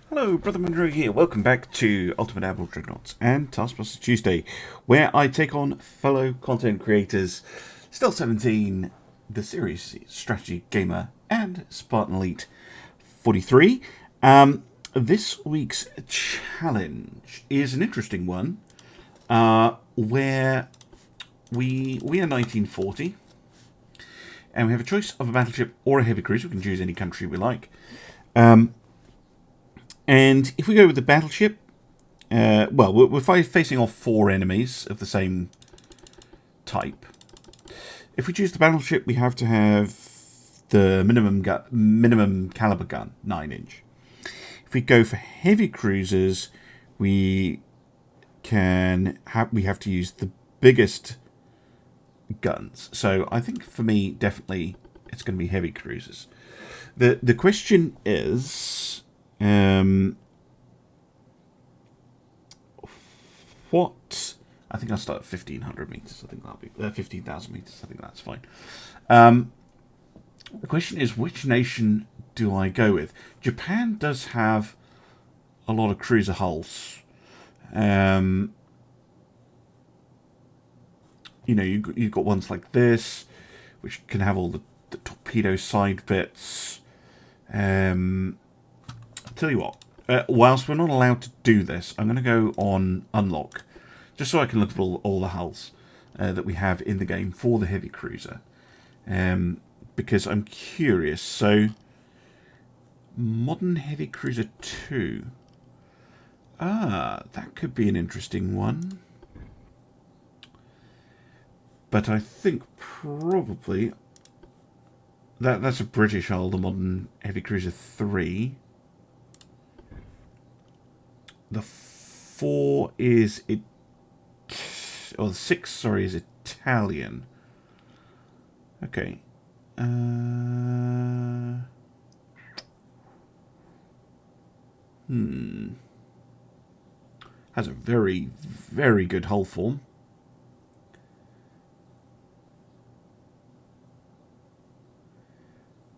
Hello, Brother Monroe here. Welcome back to Ultimate Admiral Dreadnoughts and Taskmaster Tuesday, where I take on fellow content creators, Stealth 17, the series strategy gamer, and Spartan Elite 43. This week's challenge is an interesting one, where we are 1940, and we have a choice of a battleship or a heavy cruiser. We can choose any country we like. And if we go with the battleship, well, we're facing off 4 enemies of the same type. If we choose the battleship, we have to have the minimum caliber gun, 9-inch. If we go for heavy cruisers, we have to use the biggest guns. So I think for me, definitely, it's going to be heavy cruisers. The question is, what? I think I'll start at 1,500 meters. I think that'll be 15,000 meters. I think that's fine. The question is, which nation do I go with? Japan does have a lot of cruiser hulls. You know, you've got ones like this, which can have all the torpedo side bits. Tell you what, whilst we're not allowed to do this, I'm going to go on unlock, just so I can look at all the hulls that we have in the game for the heavy cruiser, because I'm curious. So, modern heavy cruiser 2, that could be an interesting one, but I think probably that's a British hull, the modern heavy cruiser 3. The 4 is or the 6, sorry, is Italian. Okay. Has a very, very good hull form.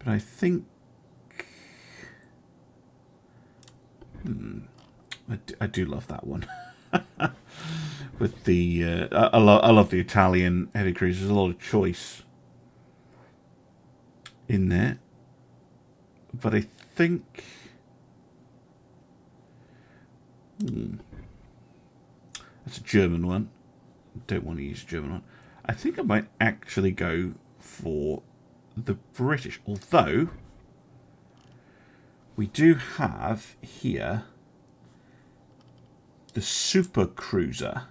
But I think I do love that one. With the I love the Italian heavy cruisers. There's a lot of choice in there, but I think that's a German one. Don't want to use a German one. I think I might actually go for the British, although we do have here the super cruiser.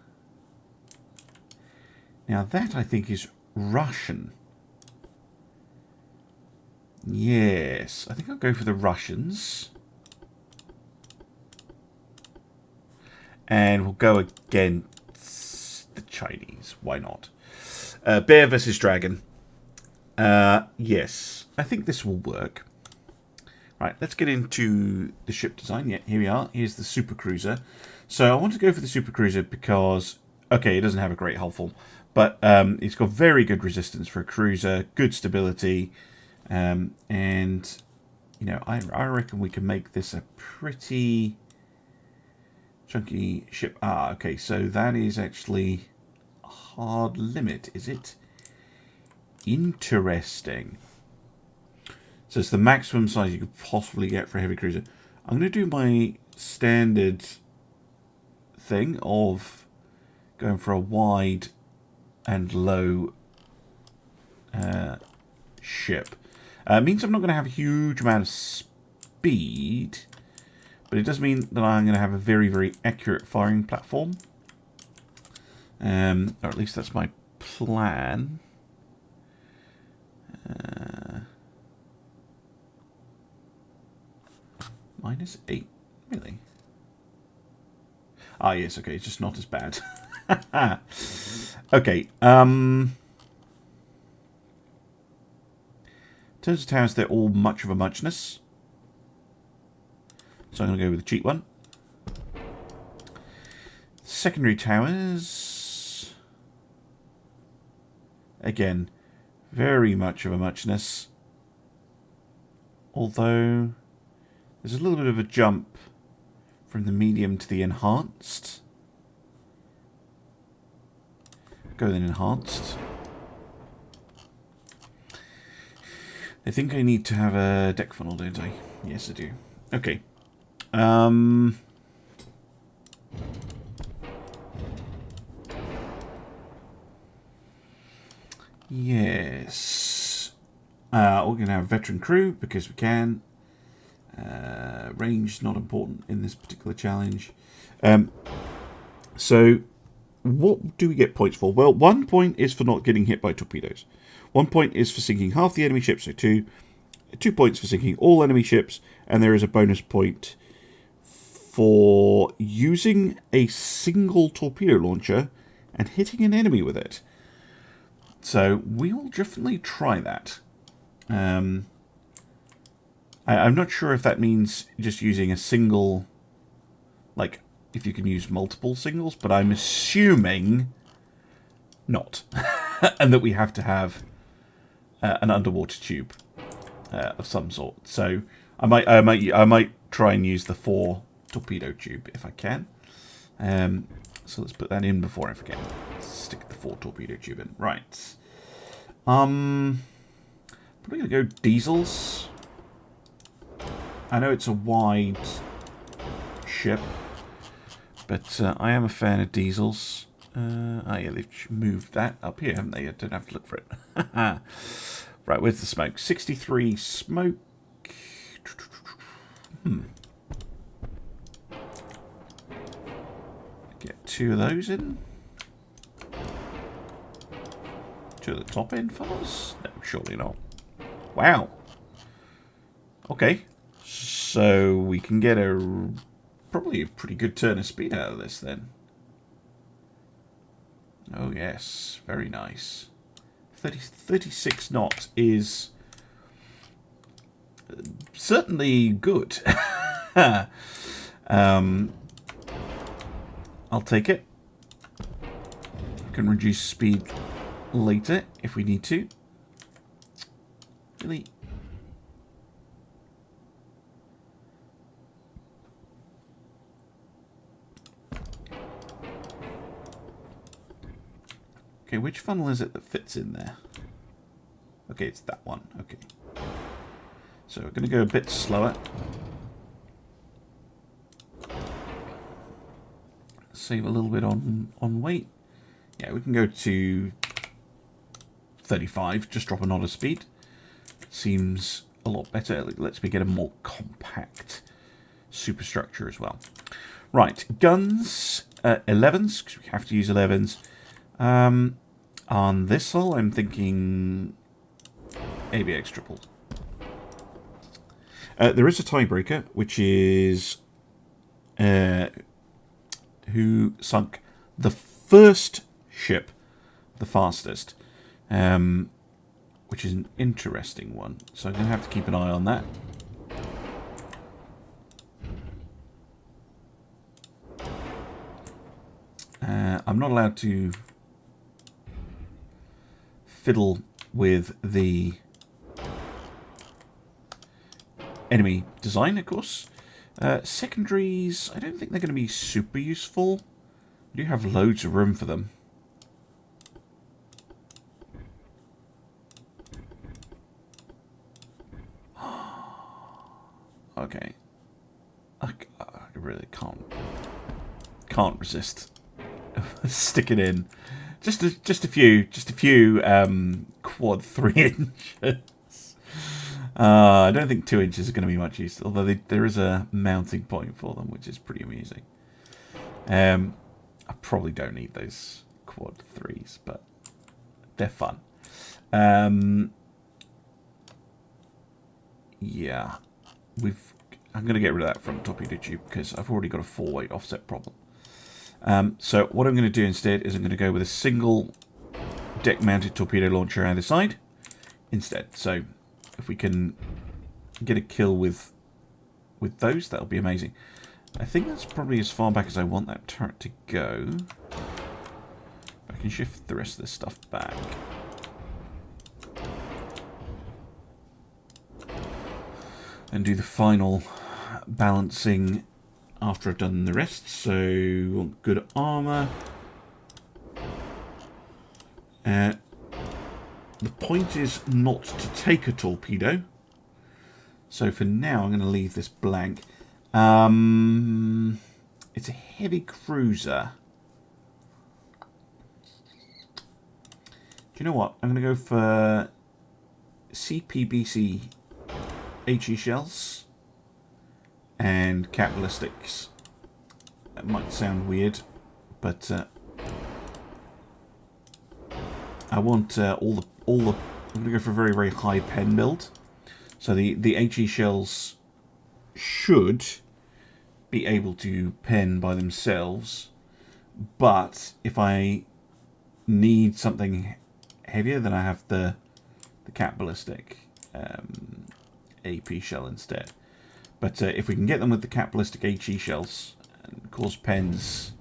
Now that I think is Russian. Yes, I think I'll go for the Russians. And we'll go against the Chinese. Why not? Bear versus Dragon. Yes, I think this will work. Right, let's get into the ship design. Yeah, here we are. Here's the super cruiser. So I want to go for the super cruiser because, okay, it doesn't have a great hull form, but it's got very good resistance for a cruiser, good stability, and you know, I reckon we can make this a pretty chunky ship. Ah, okay, so that is actually a hard limit, is it? Interesting. So it's the maximum size you could possibly get for a heavy cruiser. I'm going to do my standard thing of going for a wide and low ship. It means I'm not going to have a huge amount of speed, but it does mean that I'm going to have a very, very accurate firing platform. Or at least that's my plan. -8, really? Ah, yes, okay, it's just not as bad. Okay, in terms of towers, they're all much of a muchness. So I'm going to go with the cheap one. Secondary towers. Again, very much of a muchness. Although there's a little bit of a jump from the medium to the enhanced. Go then enhanced. I think I need to have a deck funnel, don't I? Yes, I do. Okay. Yes. We're going to have veteran crew because we can. Range not important in this particular challenge. So, what do we get points for? Well, 1 point is for not getting hit by torpedoes. 1 point is for sinking half the enemy ships, so 2. 2 points for sinking all enemy ships, and there is a bonus point for using a single torpedo launcher and hitting an enemy with it. So we will definitely try that. I'm not sure if that means just using a single, like if you can use multiple singles, but I'm assuming not, and that we have to have an underwater tube of some sort. So I might try and use the 4 torpedo tube if I can. So let's put that in before I forget. Stick the 4 torpedo tube in. Right. Probably gonna go diesels. I know it's a wide ship, but I am a fan of diesels. Oh yeah, they've moved that up here, haven't they? I don't have to look for it. Right, where's the smoke? 63 smoke. Get 2 of those in. 2 of the top end funnels? No, surely not. Wow. Okay. So we can get probably a pretty good turn of speed out of this then. Oh yes, very nice. 36 knots is certainly good. I'll take it. I can reduce speed later if we need to. Really? Okay, which funnel is it that fits in there? Okay, it's that one. Okay. So we're going to go a bit slower. Save a little bit on weight. Yeah, we can go to 35. Just drop a knot of speed. Seems a lot better. It lets me get a more compact superstructure as well. Right, guns. 11s, because we have to use 11s. On this hull, I'm thinking ABX triple. There is a tiebreaker, which is who sunk the first ship the fastest, which is an interesting one. So I'm going to have to keep an eye on that. I'm not allowed to fiddle with the enemy design, of course. Secondaries, I don't think they're going to be super useful. We do have loads of room for them. Okay. I really can't resist. Stick it in. Just a few quad 3 inches. I don't think 2 inches is going to be much use, although there is a mounting point for them, which is pretty amusing. I probably don't need those quad 3s, but they're fun. Yeah, I'm going to get rid of that front torpedo tube because I've already got a 4-weight offset problem. So what I'm going to do instead is I'm going to go with a single deck-mounted torpedo launcher either side instead. So if we can get a kill with those, that'll be amazing. I think that's probably as far back as I want that turret to go. I can shift the rest of this stuff back. And do the final balancing after I've done the rest. So we want good armour. The point is not to take a torpedo. So for now I'm going to leave this blank. It's a heavy cruiser. Do you know what? I'm going to go for CPBC HE shells and cat ballistics. That might sound weird, but I want all the. I'm going to go for a very, very high pen build. So the HE shells should be able to pen by themselves, but if I need something heavier, then I have the cat ballistic AP shell instead. But if we can get them with the cat ballistic HE shells and cause pens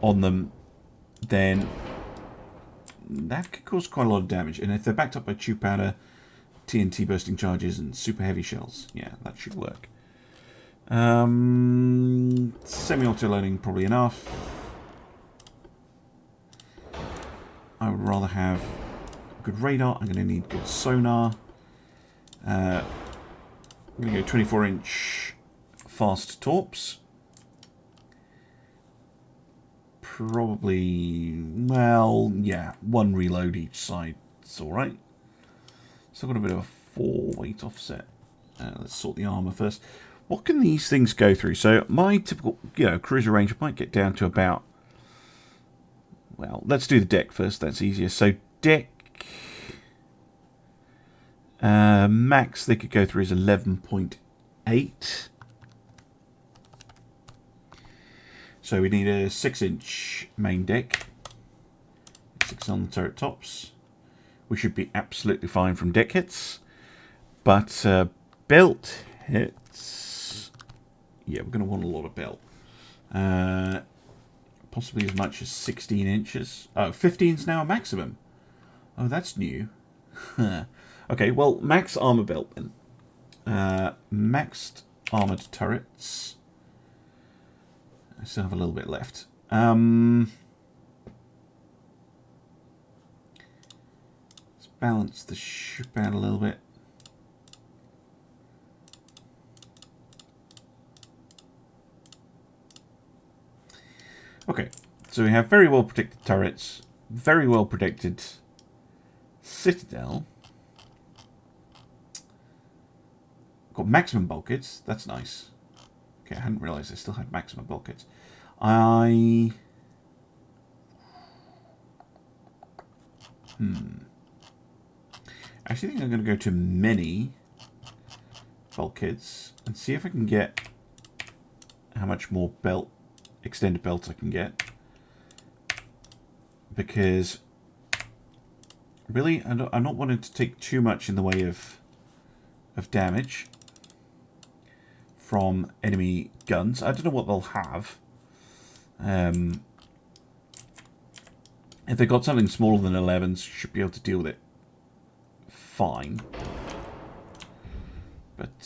on them, then that could cause quite a lot of damage. And if they're backed up by tube powder, TNT bursting charges, and super heavy shells, yeah, that should work. Semi-auto loading probably enough. I would rather have good radar. I'm going to need good sonar. I'm going to go 24-inch fast torps. Probably, well, yeah, one reload each side. It's alright. So I've got a bit of a 4-weight offset. Let's sort the armour first. What can these things go through? So my typical, cruiser range might get down to about, well, let's do the deck first. That's easier. So deck, max they could go through is 11.8. So we need a 6-inch main deck. 6 on the turret tops. We should be absolutely fine from deck hits. But belt hits, yeah, we're going to want a lot of belt. Possibly as much as 16 inches. Oh, 15 is now a maximum. Oh, that's new. Okay, well, max armor belt then. Maxed armored turrets. I still have a little bit left. Let's balance the ship out a little bit. Okay, so we have very well protected turrets, very well protected citadel. Got maximum bulkheads, that's nice. Okay, I hadn't realised I still had maximum bulkheads. I actually think I'm going to go to many bulkheads and see if I can get how much more belt, extended belt I can get. Because really, I'm not wanting to take too much in the way of damage from enemy guns. I don't know what they'll have. If they've got something smaller than 11s, should be able to deal with it fine. But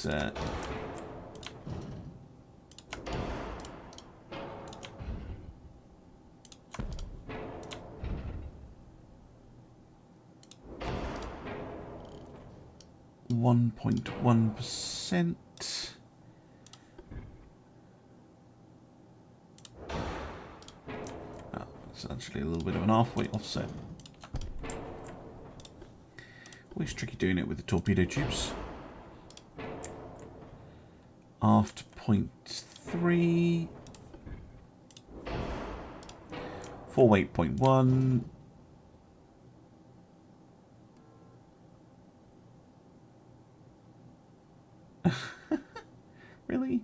1.1%. Oh, it's actually a little bit of an half-weight offset. Always tricky doing it with the torpedo tubes. Aft 0.3. 4-weight 0.1. Really?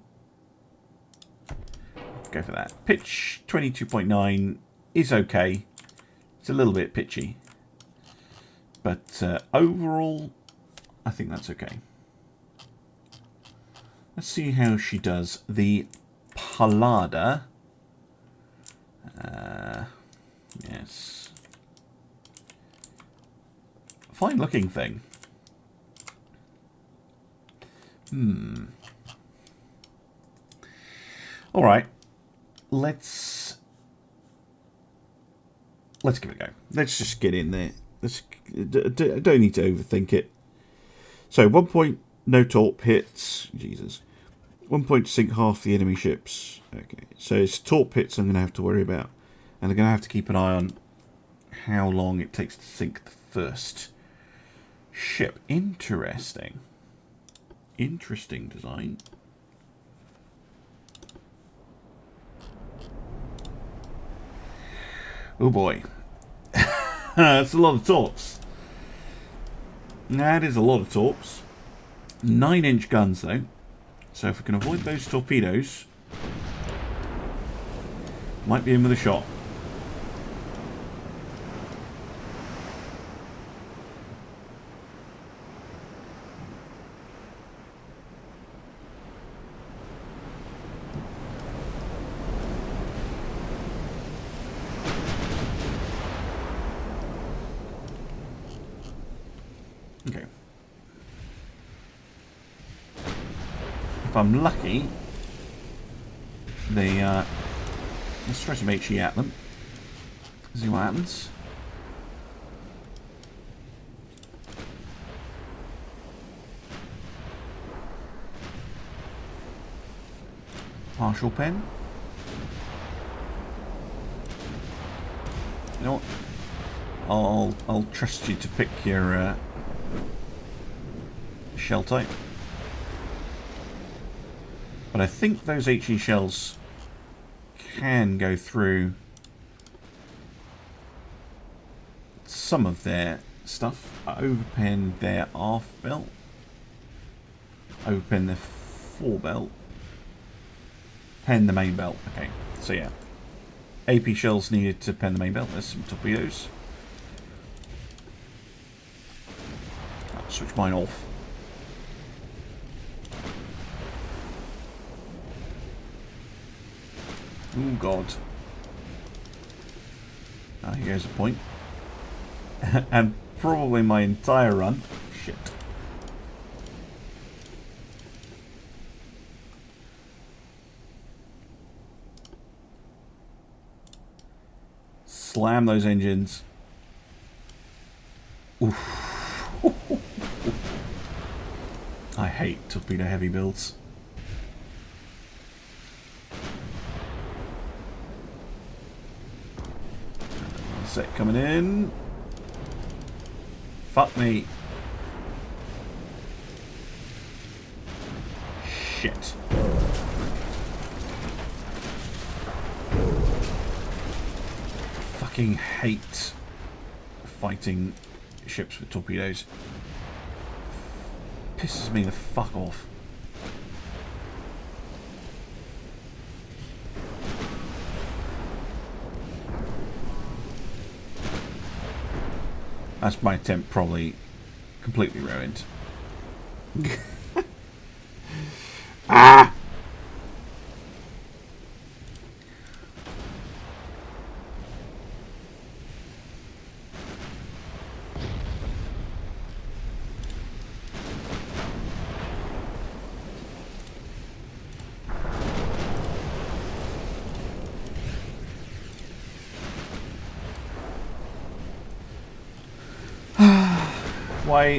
Go for that. Pitch 22.9 is okay. It's a little bit pitchy. But overall, I think that's okay. Let's see how she does the Pallada. Yes. Fine looking thing. All right, let's give it a go. Let's just get in there. Don't need to overthink it. So 1 point, no torp hits. Jesus. 1 point to sink half the enemy ships. Okay, so it's torp hits I'm going to have to worry about. And I'm going to have to keep an eye on how long it takes to sink the first ship. Interesting. Interesting design. Oh boy. That's a lot of torps. That is a lot of torps. 9-inch guns though. So if we can avoid those torpedoes, might be in with a shot. Okay. If I'm lucky, let's try some HE at them. See what happens. Partial pen. You know what? I'll trust you to pick your shell type. But I think those HE shells can go through some of their stuff. Overpen their aft belt. Overpen their fore belt. Pen the main belt. Okay, so yeah. AP shells needed to pen the main belt. There's some torpedoes. I'll switch mine off. Oh god. Ah, here's a point. And probably my entire run. Shit. Slam those engines. Oof. I hate torpedo heavy builds. Set coming in. Fuck me. Shit. Fucking hate fighting ships with torpedoes. Pisses me the fuck off. That's my attempt, probably completely ruined. Ah!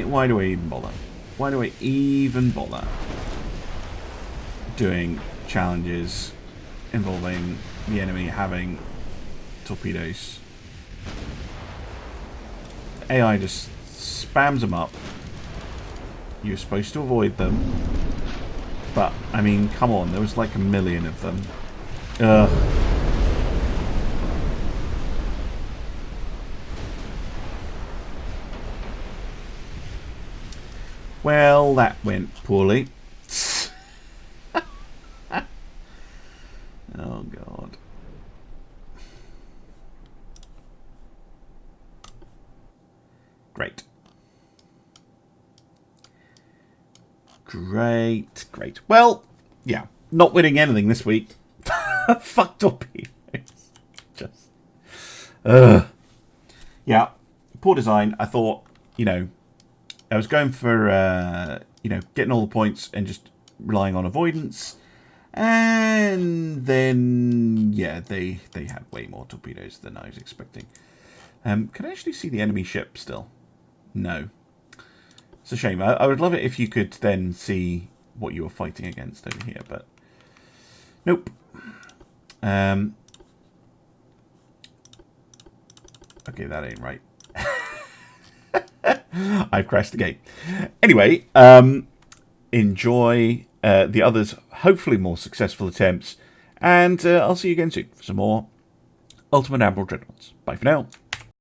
Why do I even bother? Why do I even bother doing challenges involving the enemy having torpedoes? AI just spams them up. You're supposed to avoid them. But, I mean, come on, there was like a million of them. Ugh. Well, that went poorly. Oh, God. Great. Great, great. Well, yeah, not winning anything this week. Fucked up. Just. Yeah, poor design. I thought, you know, I was going for, you know, getting all the points and just relying on avoidance. And then, yeah, they had way more torpedoes than I was expecting. Can I actually see the enemy ship still? No. It's a shame. I would love it if you could then see what you were fighting against over here, but nope. Okay, that ain't right. I've crashed the game. Anyway, enjoy the others' hopefully more successful attempts, and I'll see you again soon for some more Ultimate Admiral Dreadnoughts. Bye for now.